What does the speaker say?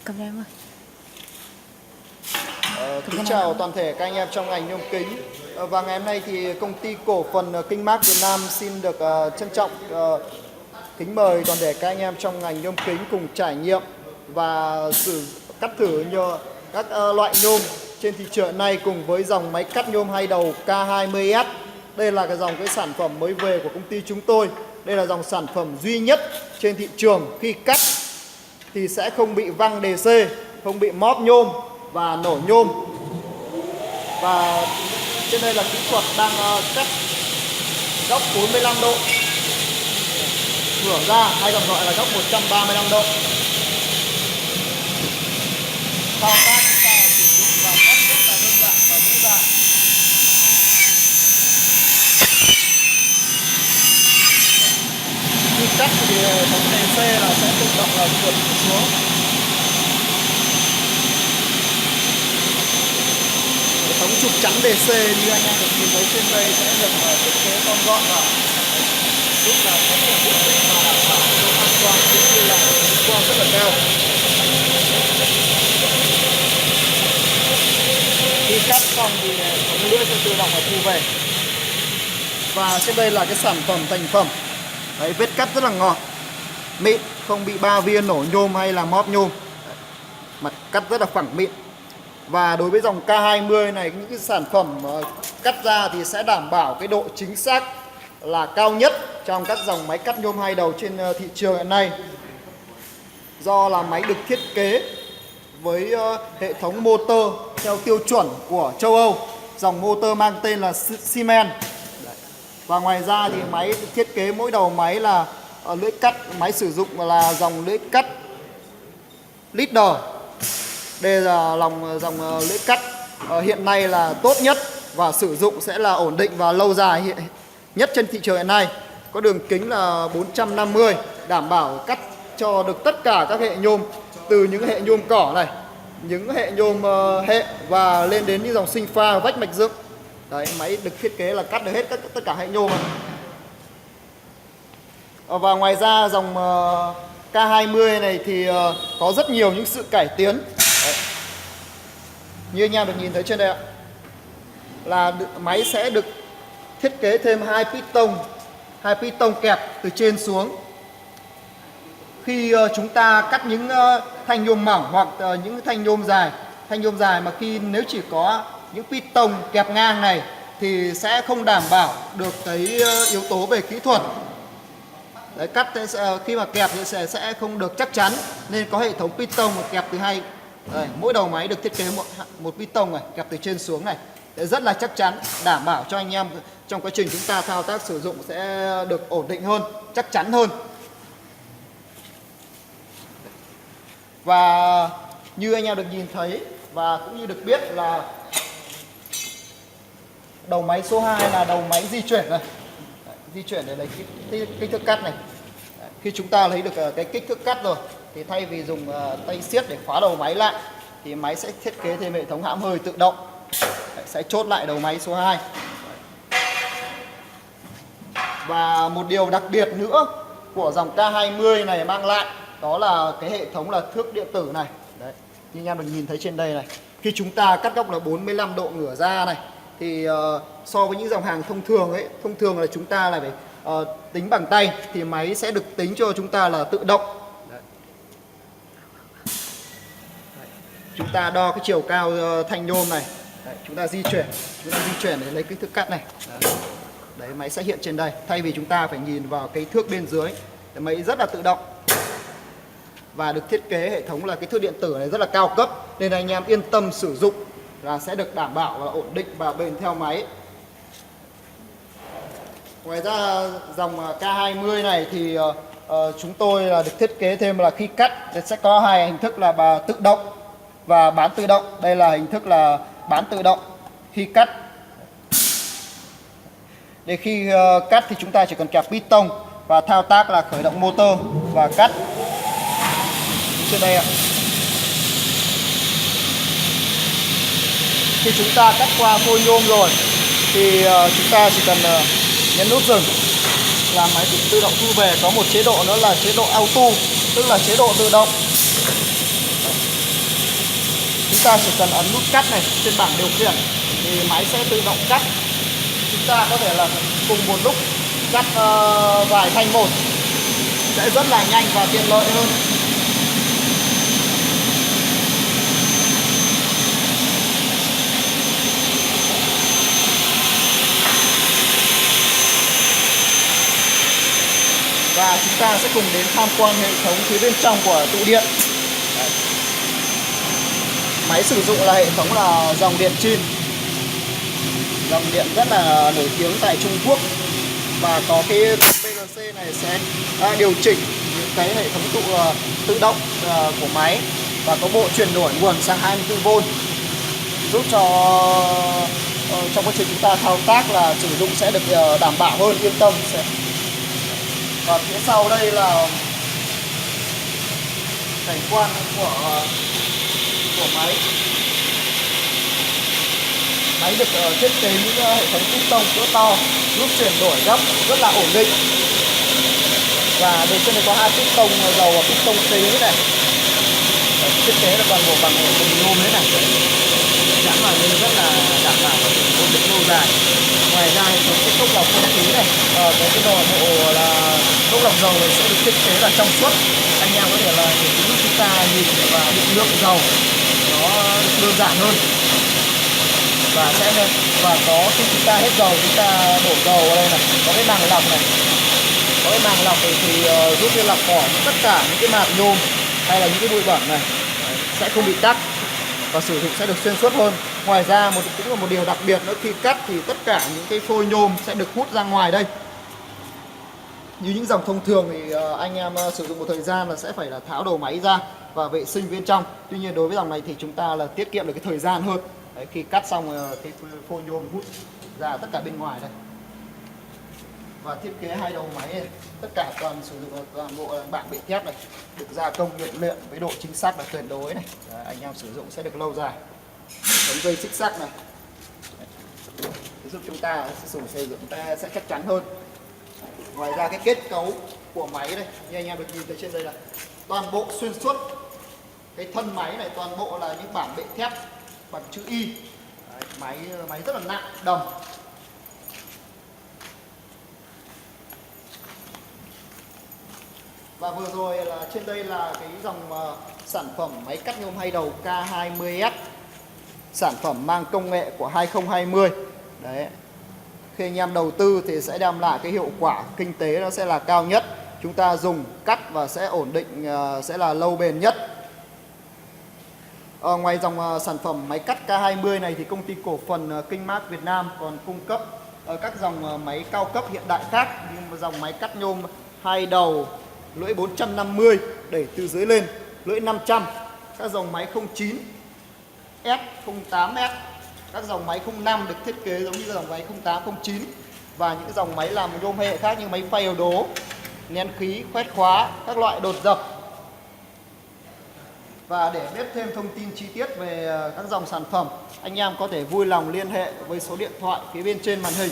Cầm cho em ơi. Kính chào toàn thể các anh em trong ngành nhôm kính. Và ngày hôm nay thì công ty cổ phần Kinh Mark Việt Nam xin được trân trọng kính mời toàn thể các anh em trong ngành nhôm kính cùng trải nghiệm và cắt thử các loại nhôm trên thị trường này cùng với dòng máy cắt nhôm hai đầu K20S. Đây là cái sản phẩm mới về của công ty chúng tôi. Đây là dòng sản phẩm duy nhất trên thị trường khi cắt thì sẽ không bị văng DC, không bị móp nhôm và nổ nhôm. Và trên đây là kỹ thuật đang cắt góc 45 độ ngửa ra, hay còn gọi là góc 135 độ. Thao tác chúng ta sử dụng và cắt rất là đơn giản và dễ dàng. Khi cắt thì hệ thống DC là sẽ tự động là trượt xuống. Hệ thống trục chắn DC như anh em được nhìn thấy trên đây sẽ được thiết kế con gọn và giúp là tránh được bụi bẩn và đảm bảo độ an toàn cũng như là độ quang rất là cao. Khi cắt xong thì hệ thống lưỡi sẽ tự động là thu về. Và trên đây là cái sản phẩm thành phẩm. Đấy, vết cắt rất là ngọt, mịn, không bị ba viên nổ nhôm hay là móp nhôm. Mặt cắt rất là phẳng mịn. Và đối với dòng K20 này, những cái sản phẩm cắt ra thì sẽ đảm bảo cái độ chính xác là cao nhất trong các dòng máy cắt nhôm hai đầu trên thị trường hiện nay. Do là máy được thiết kế với hệ thống motor theo tiêu chuẩn của châu Âu, dòng motor mang tên là Siemens. Và ngoài ra thì máy thiết kế mỗi đầu máy là lưỡi cắt, máy sử dụng là dòng lưỡi cắt Leader. Đây là dòng lưỡi cắt hiện nay là tốt nhất và sử dụng sẽ là ổn định và lâu dài nhất trên thị trường hiện nay. Có đường kính là 450, đảm bảo cắt cho được tất cả các hệ nhôm, từ những hệ nhôm cỏ này, những hệ nhôm hệ và lên đến những dòng sinh pha, vách mạch dựng. Đấy, máy được thiết kế là cắt được hết tất cả hệ nhôm. Và ngoài ra dòng K20 này thì có rất nhiều những sự cải tiến. Đấy, như anh em được nhìn thấy trên đây ạ, là máy sẽ được thiết kế thêm hai piston kẹp từ trên xuống. Khi chúng ta cắt những thanh nhôm mỏng hoặc những thanh nhôm dài mà nếu chỉ có những piston kẹp ngang này thì sẽ không đảm bảo được cái yếu tố về kỹ thuật. Đấy, cắt khi mà kẹp thì sẽ không được chắc chắn, nên có hệ thống piston kẹp từ hai. Đây, mỗi đầu máy được thiết kế một piston này kẹp từ trên xuống này, để rất là chắc chắn, đảm bảo cho anh em trong quá trình chúng ta thao tác sử dụng sẽ được ổn định hơn, chắc chắn hơn. Và như anh em được nhìn thấy và cũng như được biết là đầu máy số 2 là đầu máy di chuyển này. Đấy, di chuyển để lấy kích thước cắt này. Đấy, khi chúng ta lấy được cái kích thước cắt rồi thì thay vì dùng tay siết để khóa đầu máy lại thì máy sẽ thiết kế thêm hệ thống hãm hơi tự động. Đấy, sẽ chốt lại đầu máy số 2. Và một điều đặc biệt nữa của dòng K20 này mang lại đó là cái hệ thống là thước điện tử này. Đấy, như anh em được nhìn thấy trên đây này. Khi chúng ta cắt góc là 45 độ ngửa ra này thì so với những dòng hàng thông thường là chúng ta lại phải tính bằng tay, thì máy sẽ được tính cho chúng ta là tự động. Đấy. Chúng ta đo cái chiều cao thanh nhôm này. Đấy, chúng ta di chuyển để lấy kích thước cắt này. Đấy, máy sẽ hiện trên đây, thay vì chúng ta phải nhìn vào cái thước bên dưới. Thì máy rất là tự động. Và được thiết kế hệ thống là cái thước điện tử này rất là cao cấp, nên anh em yên tâm sử dụng là sẽ được đảm bảo và ổn định và bền theo máy. Ngoài ra dòng K20 này thì chúng tôi là được thiết kế thêm là khi cắt sẽ có hai hình thức là tự động và bán tự động. Đây là hình thức là bán tự động khi cắt. Để khi cắt thì chúng ta chỉ cần kẹp piston và thao tác là khởi động motor và cắt. Trên đây ạ. Khi chúng ta cắt qua phôi nhôm rồi thì chúng ta chỉ cần nhấn nút dừng là máy tự động thu về. Có một chế độ nữa là chế độ auto, tức là chế độ tự động. ta chỉ cần ấn nút cắt này trên bảng điều khiển thì máy sẽ tự động cắt. Chúng ta có thể là cùng một lúc cắt vài thanh một, sẽ rất là nhanh và tiện lợi hơn. Và chúng ta sẽ cùng đến tham quan hệ thống phía bên trong của tụ điện. Đấy. Máy sử dụng là hệ thống là dòng điện Chin, dòng điện rất là nổi tiếng tại Trung Quốc, và có cái PLC này sẽ điều chỉnh những cái hệ thống tự động của máy, và có bộ chuyển đổi nguồn sang 24V, giúp cho trong quá trình chúng ta thao tác là sử dụng sẽ được đảm bảo hơn, yên tâm. Và phía sau đây là cảnh quan của máy. Máy được thiết kế những hệ thống piston cỡ to giúp chuyển đổi gấp rất là ổn định. Và bên trên này có 2 piston dầu và piston khí này. Thiết kế là toàn bộ bằng nhôm đấy này, chắn vào nên rất là đảm bảo ổn định lâu dài. Ngoài ra thì có cái cốc lọc không khí này, cái bộ là cốc lọc dầu này sẽ được thiết kế là trong suốt. Anh em có thể là những chúng ta nhìn và định lượng dầu nó đơn giản hơn, và có khi chúng ta hết dầu chúng ta đổ dầu vào đây này, có cái màng lọc này, có cái màng lọc thì giúp như lọc bỏ tất cả những cái mạt nhôm hay là những cái bụi bẩn này sẽ không bị tắc và sử dụng sẽ được xuyên suốt hơn. Ngoài ra cũng là một điều đặc biệt nữa, khi cắt thì tất cả những cái phôi nhôm sẽ được hút ra ngoài đây. Như những dòng thông thường thì anh em sử dụng một thời gian là sẽ phải là tháo đầu máy ra và vệ sinh bên trong. Tuy nhiên đối với dòng này thì chúng ta là tiết kiệm được cái thời gian hơn. Đấy, khi cắt xong cái phôi nhôm hút ra tất cả bên ngoài đây. Và thiết kế hai đầu máy này, tất cả sử dụng toàn bộ bảng bệ thép này, được gia công nhuần luyện với độ chính xác là tuyệt đối này. Đấy, anh em sử dụng sẽ được lâu dài. Tấm dây xích sắt này giúp chúng ta sử dụng sẽ chắc chắn hơn. Ngoài ra cái kết cấu của máy đây, như anh em được nhìn thấy trên đây là toàn bộ xuyên suốt. Cái thân máy này toàn bộ là những bảng bệ thép bằng chữ Y. Đấy, máy rất là nặng, đồng. Và vừa rồi là trên đây là cái dòng sản phẩm máy cắt nhôm hai đầu K20S, sản phẩm mang công nghệ của 2020. Đấy. Khi anh em đầu tư thì sẽ đem lại cái hiệu quả kinh tế nó sẽ là cao nhất. Chúng ta dùng cắt và sẽ ổn định, sẽ là lâu bền nhất. Ngoài dòng sản phẩm máy cắt K20 này thì công ty cổ phần Kinh Mác Việt Nam còn cung cấp các dòng máy cao cấp hiện đại khác, như dòng máy cắt nhôm hai đầu lưỡi 450 đẩy từ dưới lên, lưỡi 500, các dòng máy 09S, 08S, các dòng máy 05 được thiết kế giống như dòng máy 08, 09, và những dòng máy làm nhôm hệ khác như máy phay ổ đố, nén khí, khoét khóa, các loại đột dập. Và để biết thêm thông tin chi tiết về các dòng sản phẩm, anh em có thể vui lòng liên hệ với số điện thoại phía bên trên màn hình.